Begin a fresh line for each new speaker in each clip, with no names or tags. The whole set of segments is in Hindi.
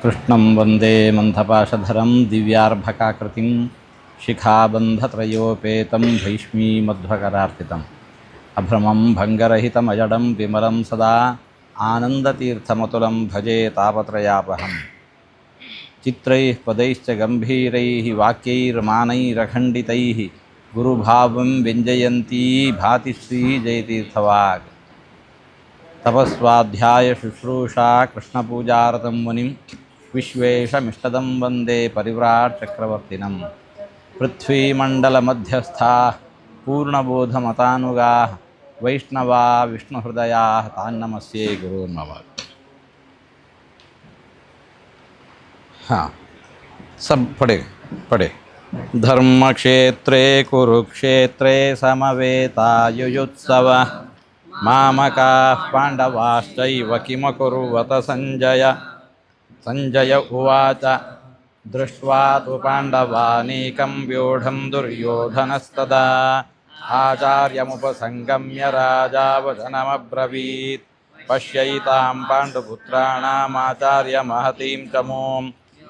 कृष्णं वन्दे मन्थपाशधरं दिव्यार्भकाकृतिं शिखाबन्धत्रयोपेतं भैष्मीमध्वकरार्चितम् अभ्रमं भङ्गरहितमजडं विमलं सदा आनन्दतीर्थमतुलं भजे तापत्रयापहं चित्रैः पदैश्च गम्भीरैः वाक्यैर्मानैरखण्डितैः गुरुभावं व्यञ्जयन्ती भाति श्रीजयतीर्थवाक् तपस्वाध्याय शुश्रूषा कृष्णपूजारतं मुनिं विश्वेशमिष्टदं वन्दे परिव्राट् चक्रवर्तिनं पृथ्वीमण्डलमध्यस्थाः पूर्णबोधमतानुगाः वैष्णवा विष्णुहृदयाः तान्नमस्ये गुरून्मम। हाँ, सब पढ़े धर्मक्षेत्रे कुरुक्षेत्रे समवेतायुयुत्सव मामकाः पाण्डवाश्चैव किमकुर्वत संजय उवाच दृष्ट्वा तु पाण्डवानीकं व्यूढं दुर्योधनस्तदा आचार्यमुपसङ्गम्य राजा वचनमब्रवीत् पश्यैतां पाण्डुपुत्राणामाचार्यमहतीं च मों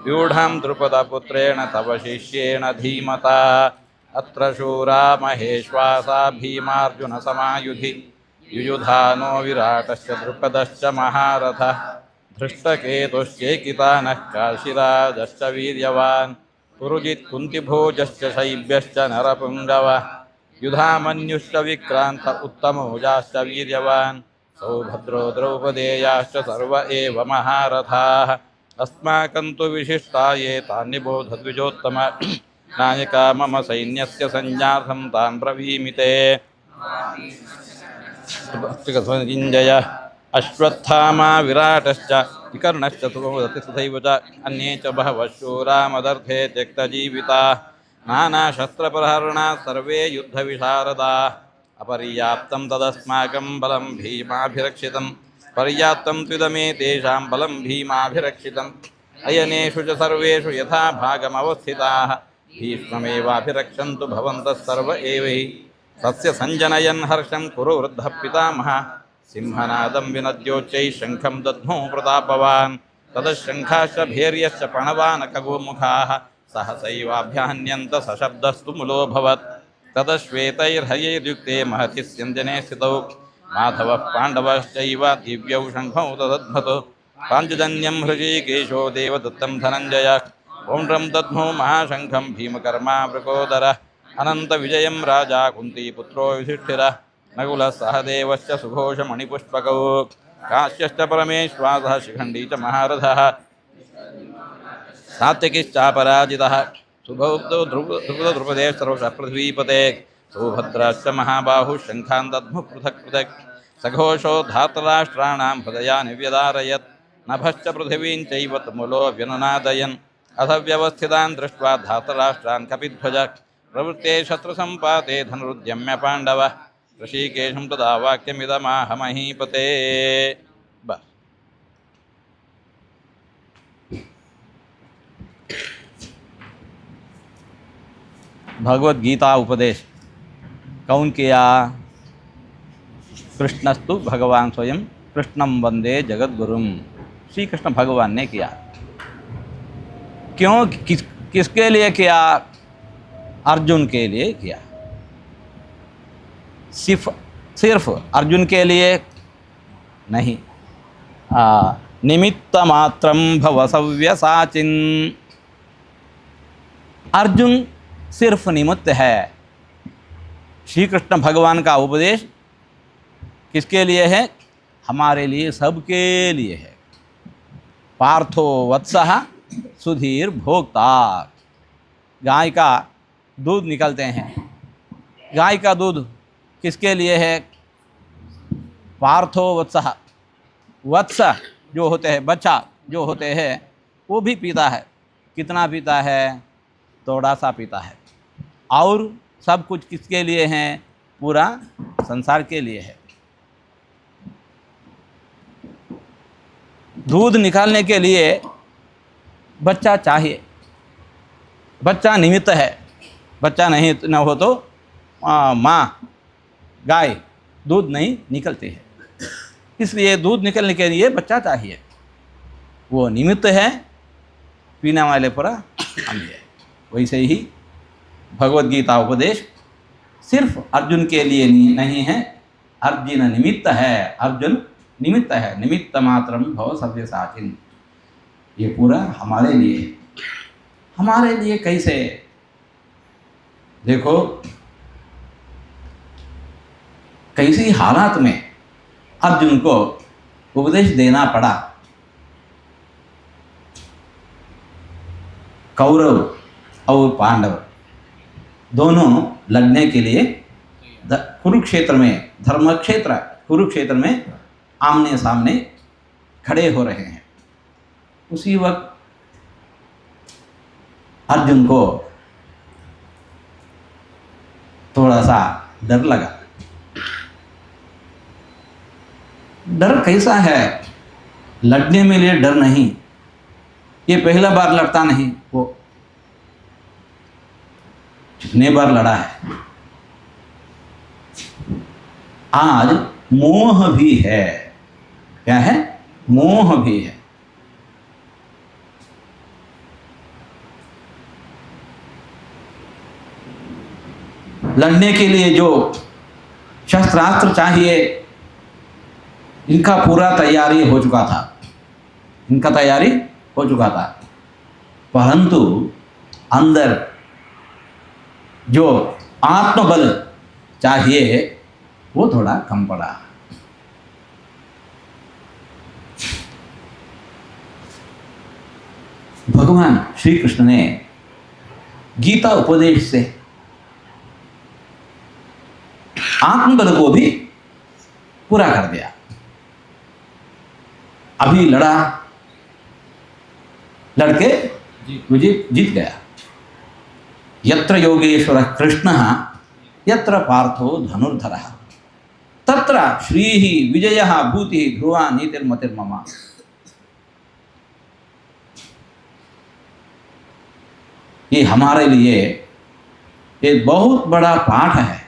व्यूढं द्रुपदपुत्रेण तव शिष्येण धीमता अत्र शूरा महेश्वासा भीमार्जुनसमायुधि युयुधानो विराटश्च द्रुपदश्च महारथः धृष्टकेतुश्चैकितानः काशिराजश्च वीर्यवान् पुरुजित् कुन्तिभोजश्च शैब्यश्च नरपुङ्गवः युधामन्युश्च विक्रान्त उत्तमौजाश्च वीर्यवान् सौभद्रो द्रौपदेयाश्च सर्व एव महारथाः अस्माकं तु विशिष्टा ये तान् निबोधद्विजोत्तम नायका मम सैन्यस्य संज्ञार्थं तान् ब्रवीमि ते किञ्जय अश्वत्थामा विराटश्च विकर्णश्च सुतैव च अन्ये च बहवः शूरा मदर्थे त्यक्तजीविताः नानाशस्त्रप्रहरणाः सर्वे युद्धविशारदाः अपर्याप्तं तदस्माकं बलं भीमाभिरक्षितं पर्याप्तं त्विदमे तेषां बलं भीमाभिरक्षितम् अयनेषु च सर्वेषु यथा भागमवस्थिताः भीष्ममेवाभिरक्षन्तु भवन्तः सर्व एव हि तस्य संजनयन् हर्षं कुरु वृद्धः पितामहः सिंहनादं विनद्योच्चैः शङ्खं दध्मो प्रतापवान् ततः भैर्यश्च पणवानकगोमुखाः सहसैवाभ्यहन्यन्त सशब्दस्तु मुलोऽभवत् ततः श्वेतैर्हयैर्युक्ते महति स्यन्दने स्थितौ माधवः पाण्डवश्चैव दिव्यौ शङ्खौ तदध्मतु पाञ्चजन्यं हृषीकेशो देवदत्तं धनञ्जयः पौण्ड्रं दध्मो महाशङ्खं भीमकर्मा वृकोदरः अनन्तविजयं राजा कुन्तीपुत्रो युधिष्ठिरः नकुलः सहदेवश्च सुघोषमणिपुष्पकौ काश्यश्च परमेश्वासः शिखण्डी च महारथः सात्यकिश्चापराजितः सुभौक्तो द्रुपदे सर्वशः पृथ्वीपते सौभद्राश्च महाबाहुः शङ्खान् दध्मुः पृथक् पृथक् सघोषो धातराष्ट्राणां हृदयानि व्यदारयत् नभश्च पृथिवीं चैव तुमुलो व्यनुनादयन् अथ व्यवस्थितान् दृष्ट्वा धातराष्ट्रान् कपिध्वज प्रवृत्ते शत्रुसम्पाते धनुरुद्यम्य पाण्डवः ऋषिकेशं तदा वाक्यमिदमाह महीपते। बस भगवद गीता उपदेश कौन किया? कृष्णस्तु भगवान स्वयं कृष्णं वंदे जगद्गुरुम। श्री कृष्ण भगवान ने किया। क्यों? किसके लिए किया? अर्जुन के लिए किया। सिर्फ अर्जुन के लिए नहीं, निमित्त मात्रम भव सव्यसाचिन। अर्जुन सिर्फ निमित्त है। श्री कृष्ण भगवान का उपदेश किसके लिए है? हमारे लिए, सबके लिए है। पार्थो वत्सः सुधीर भोक्ता। गाय का दूध निकलते हैं। गाय का दूध किसके लिए है? पार्थो वत्सः। वत्स जो होते हैं, बच्चा जो होते हैं, वो भी पीता है। कितना पीता है? थोड़ा सा पीता है। और सब कुछ किसके लिए है? पूरा संसार के लिए है। दूध निकालने के लिए बच्चा चाहिए। बच्चा निमित्त है। बच्चा नहीं न हो तो माँ गाय दूध नहीं निकलती है। इसलिए दूध निकलने के लिए बच्चा चाहिए। वो निमित्त है, पीने वाले पूरा हम ही है। वैसे ही भगवत गीता उपदेश सिर्फ अर्जुन के लिए नहीं है, अर्जुन निमित्त है, अर्जुन निमित्त है, निमित्त मात्रम भव सव्यसाचिन। ये पूरा हमारे लिए है। हमारे लिए कैसे? देखो कैसी हालात में अर्जुन को उपदेश देना पड़ा। कौरव और पांडव दोनों लड़ने के लिए कुरुक्षेत्र में, धर्म क्षेत्र कुरुक्षेत्र में आमने सामने खड़े हो रहे हैं। उसी वक्त अर्जुन को थोड़ा सा डर लगा। डर कैसा है? लड़ने में लिए डर नहीं, ये पहला बार लड़ता नहीं, वो कितने बार लड़ा है। आज मोह भी है। क्या है? मोह भी है। लड़ने के लिए जो शस्त्रास्त्र चाहिए, इनका पूरा तैयारी हो चुका था, इनका तैयारी हो चुका था, परंतु अंदर जो आत्मबल चाहिए वो थोड़ा कम पड़ा। भगवान श्री कृष्ण ने गीता उपदेश से आत्मबल को भी पूरा कर दिया। अभी लड़ा, लड़के जीत गया। यत्र योगेश्वर कृष्ण यत्र पार्थो धनुर्धरः तत्र श्रीः विजयः भूतिः ध्रुवा नीतिर्मतिर्मम। ये हमारे लिए एक बहुत बड़ा पाठ है।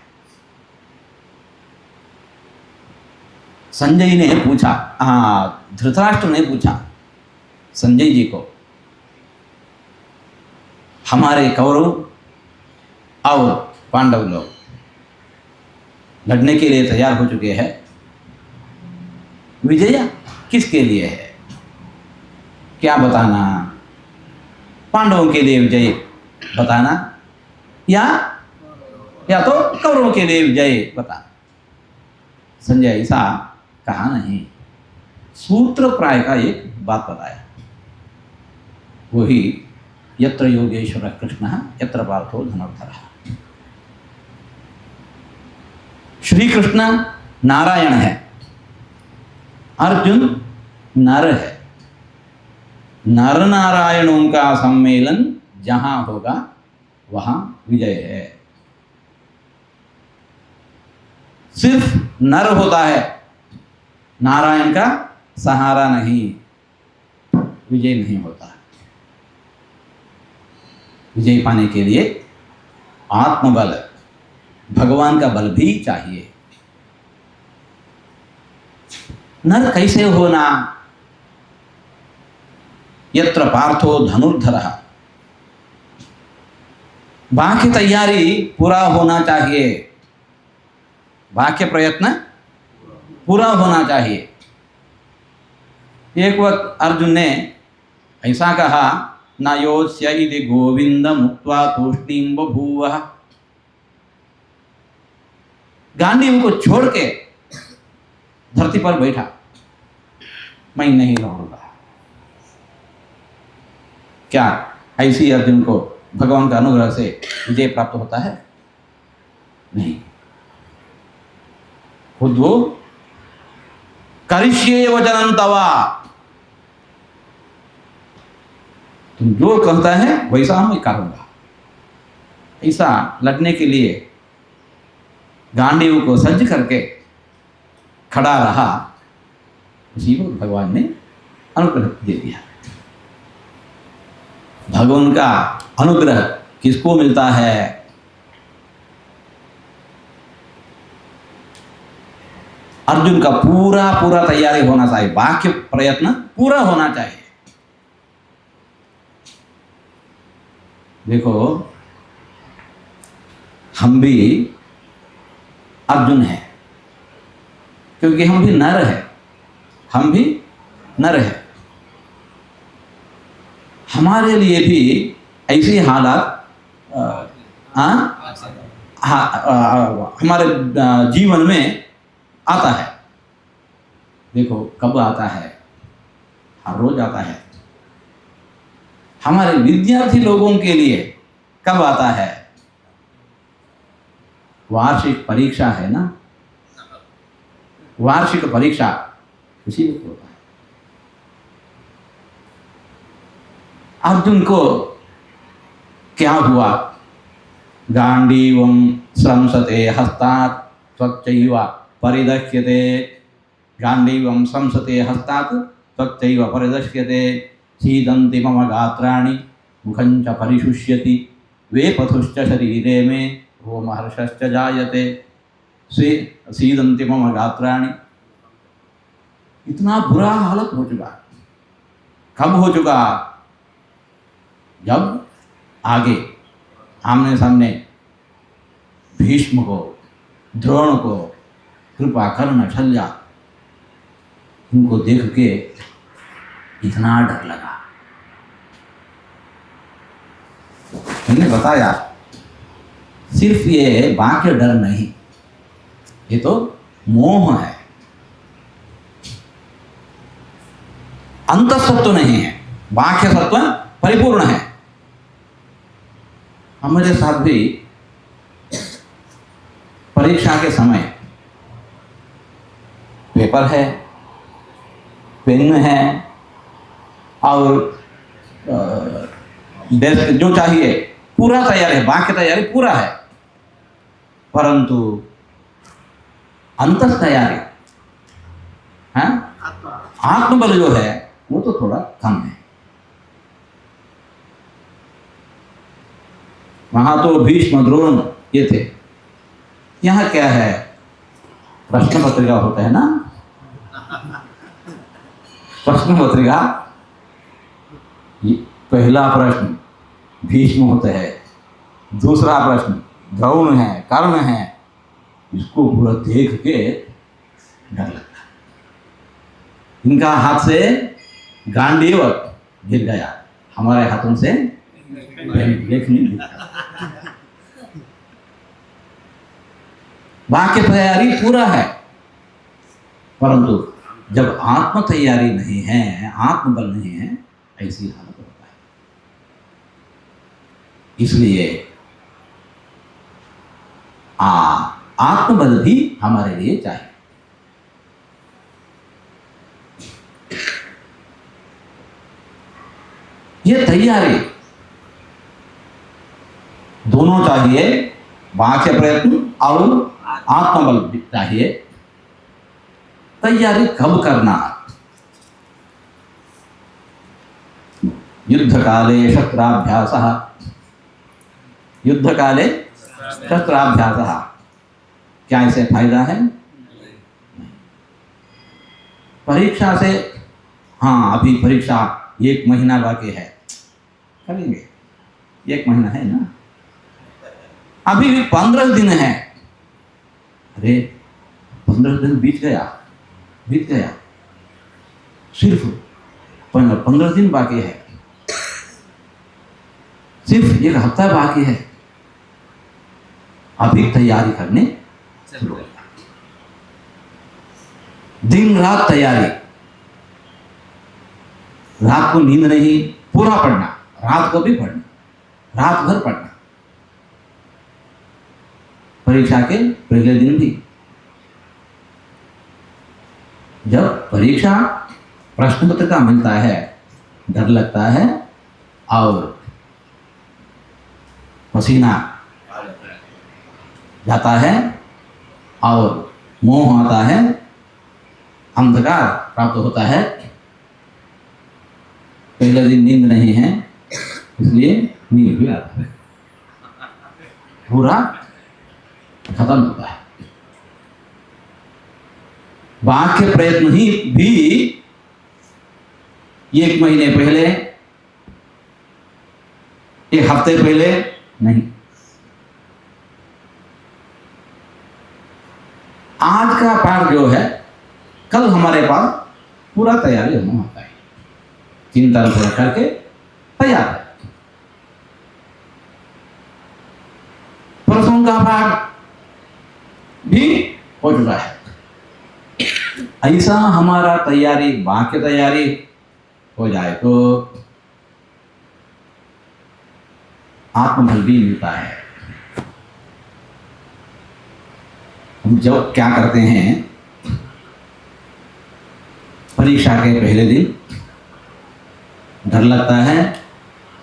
संजय ने पूछा, धृतराष्ट्र ने पूछा संजय जी को, हमारे कौरव और पांडव लोग लड़ने के लिए तैयार हो चुके हैं, विजय किसके लिए है? क्या बताना? पांडवों के लिए विजय बताना या तो कौरवों के लिए विजय बताना? संजय ऐसा कहा नहीं, सूत्र प्राय का एक बात बताया, वही यत्र योगेश्वर कृष्ण यत्र पार्थो धनुर्धरः। श्री कृष्ण नारायण है, अर्जुन नर है। नर नारायणों का सम्मेलन जहां होगा वहां विजय है। सिर्फ नर होता है, नारायण का सहारा नहीं, विजय नहीं होता। विजय पाने के लिए आत्मबल, भगवान का बल भी चाहिए। नर कैसे होना? यत्र पार्थो धनुर्धरः, बाह्य तैयारी पूरा होना चाहिए, बाह्य प्रयत्न पूरा होना चाहिए। एक वक्त अर्जुन ने ऐसा कहा, न योत्स्य इति गोविंद मुक्त्वा तूष्णीं बभूवः। गांडीव को छोड़ के धरती पर बैठा, मैं नहीं लड़ूंगा। क्या ऐसी अर्जुन को भगवान का अनुग्रह से विजय प्राप्त होता है? नहीं। खुद वो करिष्ये वचनं तवा, तुम जो कहता है वैसा मैं करूंगा। ऐसा लड़ने के लिए गांडीव को सज्ज करके खड़ा रहा, उसी को भगवान ने अनुग्रह दे दिया। भगवान का अनुग्रह किसको मिलता है? अर्जुन का पूरा तैयारी होना चाहिए, बाह्य प्रयत्न पूरा होना चाहिए। देखो, हम भी अर्जुन हैं, क्योंकि हम भी नर हैं, हम भी नर हैं। हमारे लिए भी ऐसी हालात हमारे जीवन में आता है। देखो कब आता है, हर रोज आता है। हमारे विद्यार्थी लोगों के लिए कब आता है? वार्षिक परीक्षा है ना, वार्षिक परीक्षा उसी वक्त होता है। अर्जुन को क्या हुआ? गांडीवं संसते हस्तात् त्वच्चैव परिदह्यते। गांडीवं संसते हस्तात् त्वच्चैव परिदह्यते। सीदन्ति मम गात्राणि मुखं च परिशुष्यति। वेपथुश्च शरीरे मे रोमहर्षश्च जायते। सीदन्ति मम गात्राणि। इतना बुरा हालत हो चुका। कब हो चुका? जब आगे आमने सामने भीष्म को, द्रोण को, कृपा, कर्ण, शल्य, उनको देख के इतना डर लगा। मैंने बताया, सिर्फ ये बाह्य डर नहीं, ये तो मोह है, अंतःसत्व नहीं है, बाह्य सत्व परिपूर्ण है। हमारे साथ भी परीक्षा के समय पेपर है, पेन है और डेस्क जो चाहिए पूरा तैयार है, बाकी तैयारी पूरा है, परंतु अंतस तैयारी है, आत्मबल जो है वो तो थोड़ा कम है। वहां तो भीष्म, द्रोण ये थे। यहाँ क्या है? प्रश्न पत्रिका होता है ना, प्रश्न पत्रिका, पहला प्रश्न भीष्म होता है, दूसरा प्रश्न द्रोण है, कर्ण है। इसको पूरा देख के डर लगता है। इनका हाथ से गांडीव गिर गया, हमारे हाथों से लेख नहीं लिखा। बाकी तैयारी पूरा है, परंतु जब आत्म तैयारी नहीं है, आत्मबल नहीं है, ऐसी हालत होता है। इसलिए आत्मबल भी हमारे लिए चाहिए। ये तैयारी दोनों चाहिए, बाह्य प्रयत्न और आत्मबल भी चाहिए। तैयारी कब करना? युद्ध काले शस्त्राभ्यासः, युद्ध काले शस्त्राभ्यासः। क्या इसे फायदा है? परीक्षा से, हाँ अभी परीक्षा 1 महीना बाकी है, करेंगे, 1 महीना है ना, अभी भी 15 दिन है। अरे 15 दिन बीत गया, सिर्फ 15 दिन बाकी है, सिर्फ 1 हफ्ता बाकी है। अभी तैयारी करने शुरू, दिन रात तैयारी, रात को नींद नहीं, पूरा पढ़ना, रात को भी पढ़ना, रात भर पढ़ना। परीक्षा के पहले दिन भी, जब परीक्षा प्रश्न पत्र का मिलता है, डर लगता है और पसीना जाता है और मोह आता है, अंधकार प्राप्त होता है। पहले दिन नींद नहीं है, इसलिए नींद भी आता है, पूरा खत्म होता है। बाह्य प्रयत्न ही भी 1 महीने पहले एक हफ्ते पहले नहीं। आज का पाठ जो है कल हमारे पास पूरा तैयारी होना होता है, चिंतन पूरा करके तैयार है। परसों का पाठ भी हो चुका है। ऐसा हमारा तैयारी, बाकी तैयारी हो जाए तो आत्मबल भी मिलता है। हम जब क्या करते हैं, परीक्षा के पहले दिन डर लगता है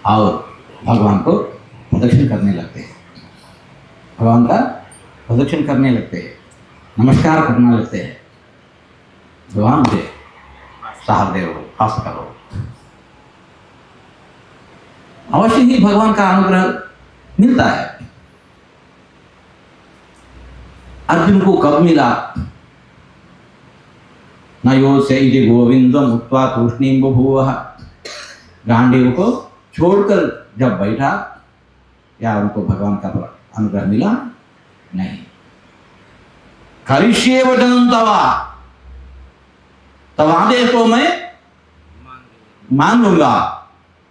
और भगवान को प्रदक्षिण करने लगते हैं, भगवान का प्रदक्षिण करने लगते हैं, नमस्कार करने लगते हैं, भगवान मुझे साहस दे, पास करो। अवश्य ही भगवान का अनुग्रह मिलता है। अर्जुन को कब मिला? नयो से इति गोविंदम उक्त्वा तूष्णीं बभूवः। गांडीव को छोड़कर जब बैठा, या उनको भगवान का अनुग्रह मिला? नहीं। करिष्ये वचनं तवा, तब आदेश को मैं मान लूंगा।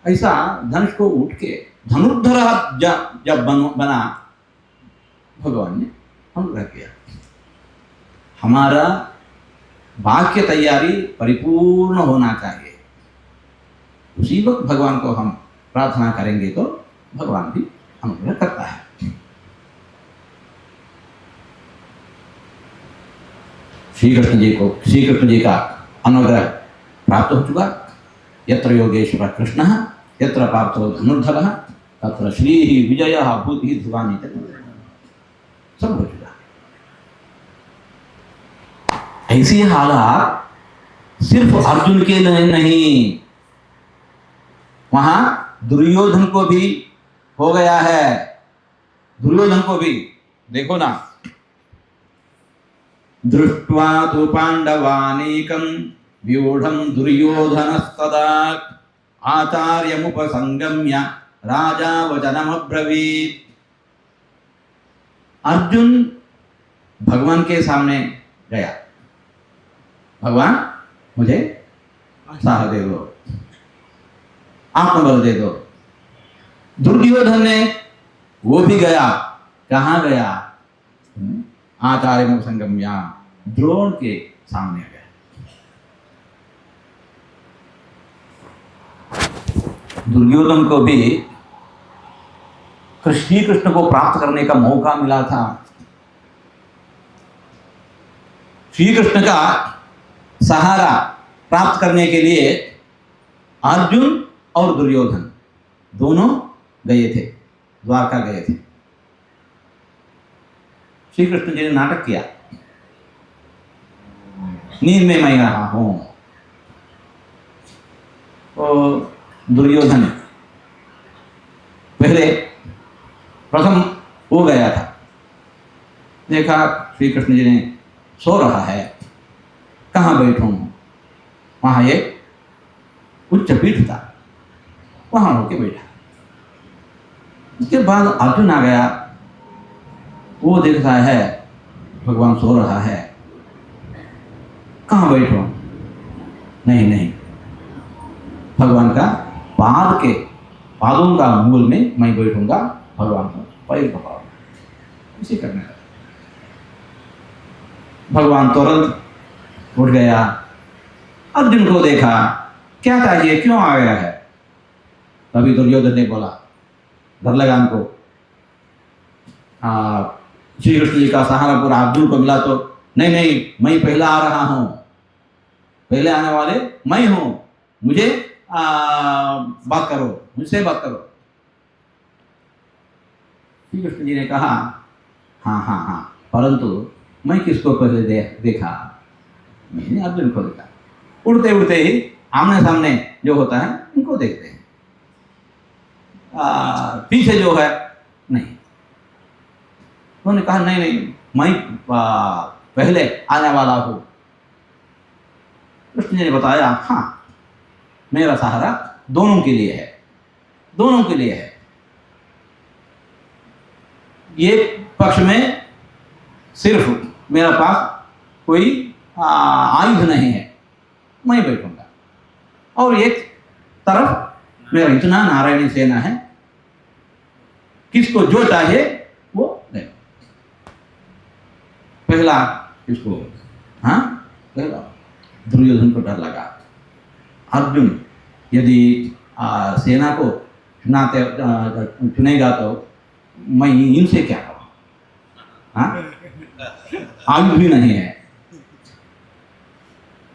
ऐसा धनुष को उठ के धनुर्धर जब बना, भगवान ने अनुग्रह किया। हमारा वाक्य तैयारी परिपूर्ण होना चाहिए। उसी वक्त भगवान को हम प्रार्थना करेंगे तो भगवान भी अनुग्रह करता है। श्री कृष्ण जी का अनुग्रह प्राप्त हो चुका। यत्र योगेश्वर कृष्ण यत्र पार्थो धनुर्धर तत्र श्री विजय भूति ध्रुवानी, सब हो चुका। ऐसी हालात सिर्फ अर्जुन के लिए नहीं, वहां दुर्योधन को भी हो गया है। दुर्योधन को भी देखो ना, दृष्ट्वा तु पांडवानीकं व्यूढ़ं दुर्योधनस्तदा आचार्यमुपसंगम्य राजा वचनमब्रवीत्। अर्जुन भगवान के सामने गया, भगवान मुझे साहस दे दो, आत्मबल दे दो। दुर्योधन ने वो भी गया, कहाँ गया? आचार्यमुपसंगम्य, द्रोण के सामने गया। दुर्योधन को भी श्री कृष्ण को प्राप्त करने का मौका मिला था। श्री कृष्ण का सहारा प्राप्त करने के लिए अर्जुन और दुर्योधन दोनों गए थे, द्वारका गए थे। श्री कृष्ण जी ने नाटक किया, नींद में मैं रहा हूं। और दुर्योधन पहले प्रथम वो गया था, देखा श्री कृष्ण जी ने सो रहा है, कहाँ बैठूं? वहां एक उच्च पीठ था, वहां होके बैठा। उसके बाद अर्जुन आ गया, वो देखता है भगवान सो रहा है, कहाँ बैठो? नहीं नहीं, भगवान का पादों का मूल में मैं बैठूंगा, भगवान का पैर पकड़ो, इसी करने लगा। भगवान तुरंत उठ गया, अर्जुन को देखा, क्या चाहिए, क्यों आ गया है? तभी दुर्योधन ने बोला, डर लगा हमको, श्री कृष्ण जी का सहारा पूरा अर्जुन को मिला तो नहीं नहीं, मैं पहला आ रहा हूं, पहले आने वाले मैं हूं, मुझे बात करो, मुझसे बात करो। श्री कृष्ण जी ने कहा, हाँ हाँ हाँ, परंतु मैं किसको पहले देखा? मैंने अर्जुन को देखा। उड़ते उड़ते ही आमने सामने जो होता है उनको देखते हैं, पीछे जो है नहीं। उन्होंने कहा नहीं नहीं, मैं पहले आने वाला हूं। कृष्ण जी ने बताया, हाँ, मेरा सहारा दोनों के लिए है, दोनों के लिए है। एक पक्ष में सिर्फ मेरा पास कोई आयुध नहीं है, मैं बैठूंगा, और एक तरफ मेरा इतना नारायणी सेना है, किसको जो चाहिए वो ले। पहला इसको, हाँ, पहला दुर्योधन को डर लगा, अर्जुन यदि सेना को चुनेगा तो मैं इनसे क्या करूँ, हाँ, आयुध भी नहीं है।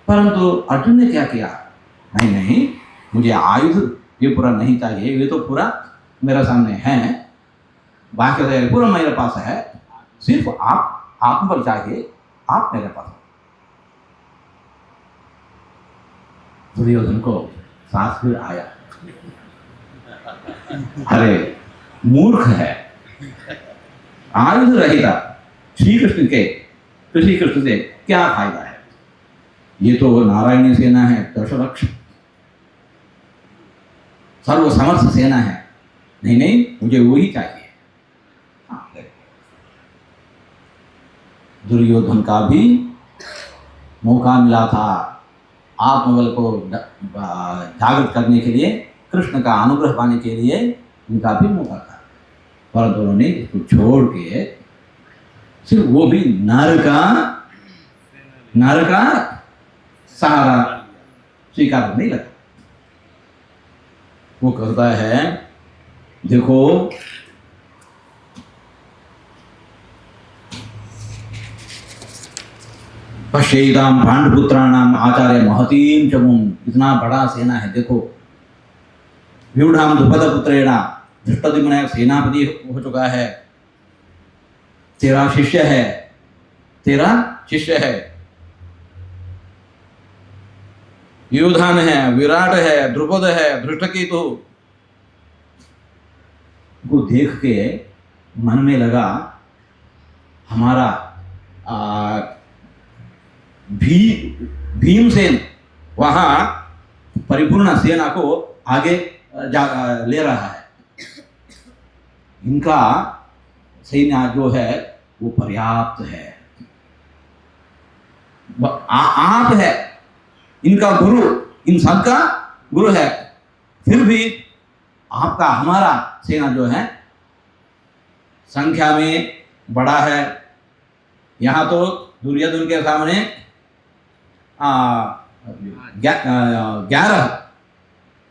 परंतु अर्जुन ने क्या किया, नहीं नहीं, मुझे आयुध ये पूरा नहीं चाहिए, ये तो पूरा मेरे सामने है, बाकी पूरा मेरे पास है, सिर्फ आप पर चाहिए, आप मेरे पास। दुर्योधन को सांस फिर आया, अरे मूर्ख है, आयुध रहिता श्री कृष्ण से क्या फायदा है, ये तो नारायणी सेना है, दशलक्ष सर्वसमर्थ सेना है, नहीं नहीं मुझे वही चाहिए। दुर्योधन का भी मौका मिला था आत्मबल को जागृत करने के लिए, कृष्ण का अनुग्रह पाने के लिए उनका भी मौका था, परंतु उन्होंने इसको छोड़ के सिर्फ वो भी नर का सहारा स्वीकार नहीं लगा। वो कहता है, देखो पश्येताम पांडुपुत्राणाम आचार्य महतीम चमुम, इतना बड़ा सेना है, देखो व्यूढ़ाम द्रुपद पुत्रेणा धृष्टद्युम्न सेनापति हो चुका है, तेरा शिष्य है, युधान है, विराट है, द्रुपद है, धृष्टकेतु को देख के मन में लगा हमारा भीमसेन वहाँ परिपूर्ण सेना को आगे ले रहा है, इनका सेना जो है वो पर्याप्त है, आप है इनका गुरु, इन सबका गुरु है, फिर भी आपका हमारा सेना जो है संख्या में बड़ा है। यहाँ तो दुर्योधन के सामने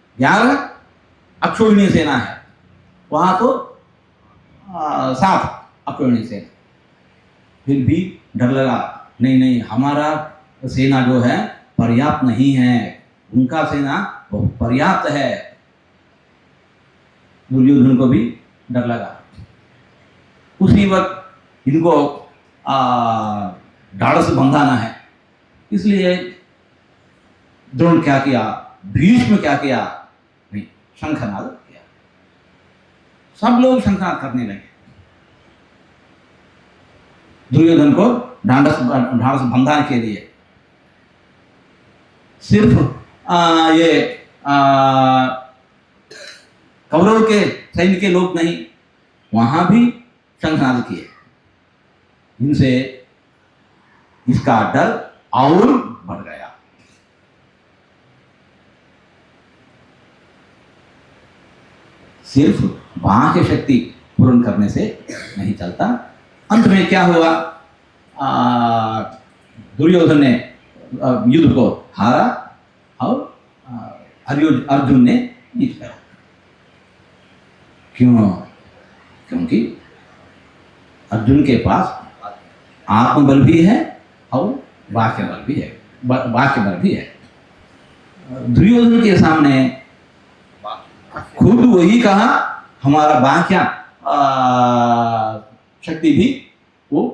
11 अक्षोहिणी सेना है, वहाँ तो 7 अक्षोहिणी सेना, फिर भी डर लगा, नहीं हमारा सेना जो है पर्याप्त नहीं है, उनका सेना बहुत पर्याप्त है। दुर्योधन को भी डर लगा। उसी वक्त इनको ढाढ़स बंधाना है, इसलिए द्रोण क्या किया, भीष्म क्या किया, नहीं, शंखनाद किया, सब लोग शंखनाद करने लगे। दुर्योधन को ढाढ़स बंधाने के लिए सिर्फ ये कौरव के सैन्य के लोग नहीं, वहां भी शंखनाद किए, इनसे इसका डर और बढ़ गया। सिर्फ बाह्य शक्ति पूर्ण करने से नहीं चलता। अंत में क्या हुआ, दुर्योधन ने युद्ध को हारा और अर्जुन ने जीत गया। क्यों? क्योंकि अर्जुन के पास आत्मबल भी है और बाह्य बल भी है। दुर्योधन के सामने खुद वही कहा, हमारा बाह्य शक्ति भी वो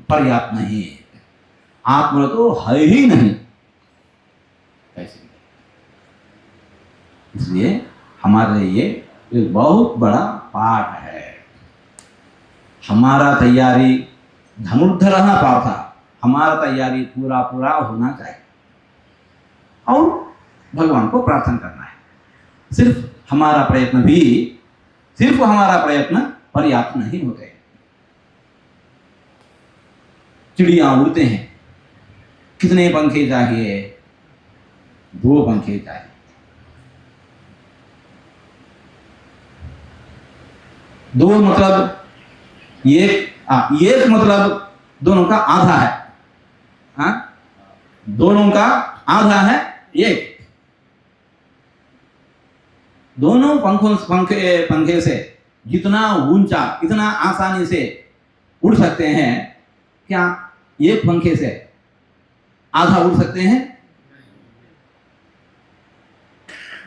पर्याप्त नहीं है, आत्मबल तो है ही नहीं, कैसे? इसलिए हमारे लिए एक बहुत बड़ा पाठ है। हमारा तैयारी धनुर्धर पार्था, हमारा तैयारी पूरा होना चाहिए और भगवान को प्रार्थना करना है। सिर्फ हमारा प्रयत्न पर्याप्त नहीं होते। चिड़िया उड़ते हैं, कितने पंखे चाहिए? 2 पंखे चाहिए। दो मतलब एक मतलब दोनों का आधा है। हाँ, दोनों का आधा है एक। दोनों पंखे से जितना ऊंचा, इतना आसानी से उड़ सकते हैं, क्या एक पंखे से आधा उड़ सकते हैं?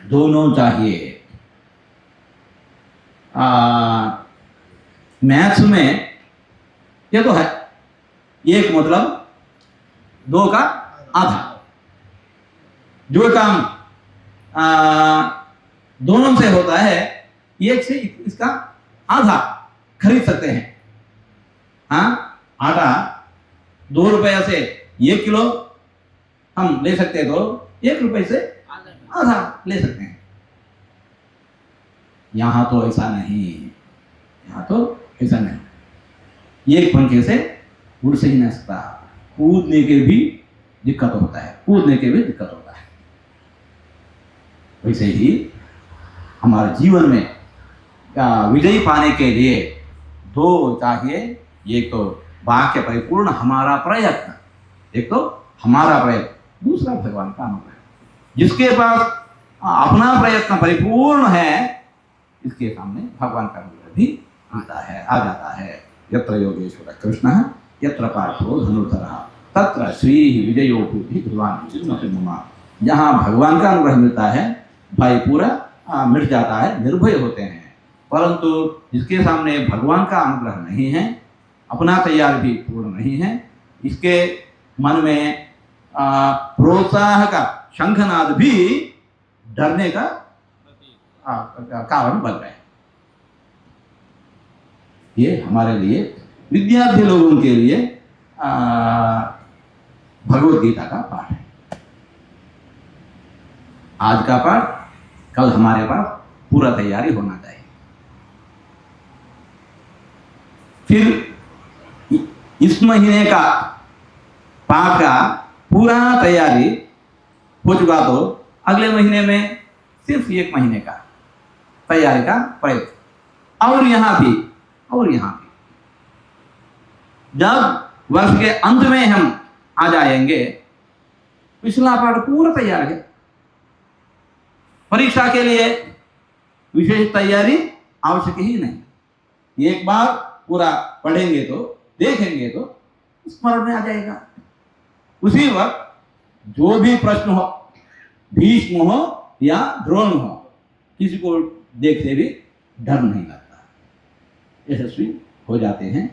दोनों चाहिए। मैथ्स में ये तो है, एक मतलब 2 का आधा। जो काम दोनों से होता है, एक से इसका आधा खरीद सकते हैं। हाँ, आटा 2 रुपये से 1 किलो हम ले सकते हैं, तो 1 रुपये से आधा ले सकते हैं। यहाँ तो ऐसा नहीं, यहाँ तो ऐसा नहीं। एक पंखे से उड़ से ही नहीं सकता, कूदने के भी दिक्कत होता है, कूदने के भी दिक्कत होता है। वैसे ही हमारे जीवन में विजय पाने के लिए 2 चाहिए। एक तो वाक्य परिपूर्ण हमारा प्रयत्न, एक तो हमारा प्रयत्न, दूसरा भगवान का अनुग्रह। जिसके पास अपना प्रयत्न परिपूर्ण है, इसके सामने भगवान का अनुग्रह भी आता है, आ जाता है। यत्र योगेश्वर कृष्ण यत्र पार्थो धनुर्धरः तत्र श्री विजयो भूति भगवान। जहाँ भगवान का अनुग्रह मिलता है, भाई पूरा मिट जाता है, निर्भय होते हैं। परंतु जिसके सामने भगवान का अनुग्रह नहीं है, अपना तैयार भी पूर्ण नहीं है, इसके मन में प्रोत्साह का शंखनाद भी डरने का कारण बन रहे हैं। ये हमारे लिए, विद्यार्थी लोगों के लिए भगवद गीता का पाठ है। आज का पाठ कल हमारे पास पूरा तैयारी होना चाहिए। फिर इस महीने का पाठ का पूरा तैयारी हो चुका, तो अगले महीने में सिर्फ 1 महीने का तैयारी का प्रयत्न। और यहाँ भी जब वर्ष के अंत में हम आ जाएंगे, पिछला पाठ पूरा तैयार है। परीक्षा के लिए विशेष तैयारी आवश्यक ही नहीं। एक बार पूरा पढ़ेंगे तो, देखेंगे तो स्मरण में आ जाएगा। उसी वक्त जो भी प्रश्न हो, भीष्म हो या द्रोण हो, किसी को देखते भी डर नहीं लगता, यशस्वी हो जाते हैं।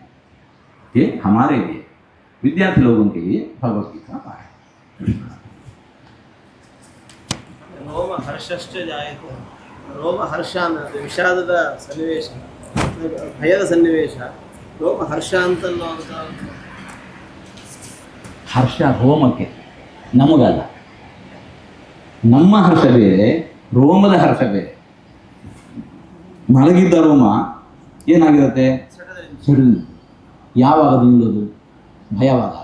ये हमारे लिए, विद्यार्थी लोगों के लिए भगवद गीता पाठ है।
रोम हर्षश्च जायते, रोम हर्षान् विषादದ ಸನ್ನಿವೇಶ, ಭಯದ ಸನ್ನಿವೇಶ, ರೋಮ ಹರ್ಷ ಅಂತ
ಹರ್ಷ ರೋಮಕ್ಕೆ, ನಮಗಲ್ಲ. ನಮ್ಮ ಹರ್ಷ ಬೇರೆ, ರೋಮದ ಹರ್ಷ ಬೇರೆ. ಮಲಗಿದ್ದ ರೋಮ ಏನಾಗಿರುತ್ತೆ? ಸಿಡಿಲು. ಯಾವಾಗ ನಿಲ್ಲೋದು? ಭಯವಾದ.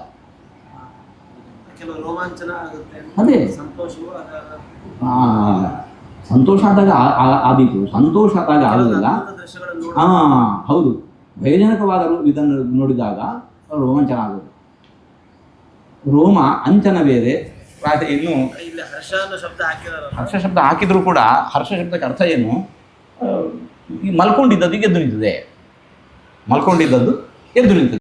ಕೆಲವು ರೋಮಾಂಚನ ಆಗುತ್ತೆ,
ಅದೇ
ಸಂತೋಷವೂ
ಸಂತೋಷ ಆದಾಗ ಆದೀತು, ಸಂತೋಷ ಆದಾಗ ಆಗೋದಿಲ್ಲ. ಹೌದು, ಭಯಜನಕವಾದ ಇದನ್ನು ನೋಡಿದಾಗ ರೋಮಾಂಚನ ಆಗೋದು. ರೋಮ ಅಂಚನ ಬೇರೆ. ಇನ್ನು
ಹರ್ಷ ಅನ್ನೋ ಶಬ್ದ ಹಾಕಿದಾರೆ.
ಹರ್ಷ ಶಬ್ದ ಹಾಕಿದ್ರು ಕೂಡ ಹರ್ಷ ಶಬ್ದಕ್ಕೆ ಅರ್ಥ ಏನು? ಈ ಮಲ್ಕೊಂಡಿದ್ದದ್ದು ಎದ್ದು ನಿಂತಿದೆ, ಮಲ್ಕೊಂಡಿದ್ದದ್ದು ಎದ್ದು ನಿಂತಿದೆ.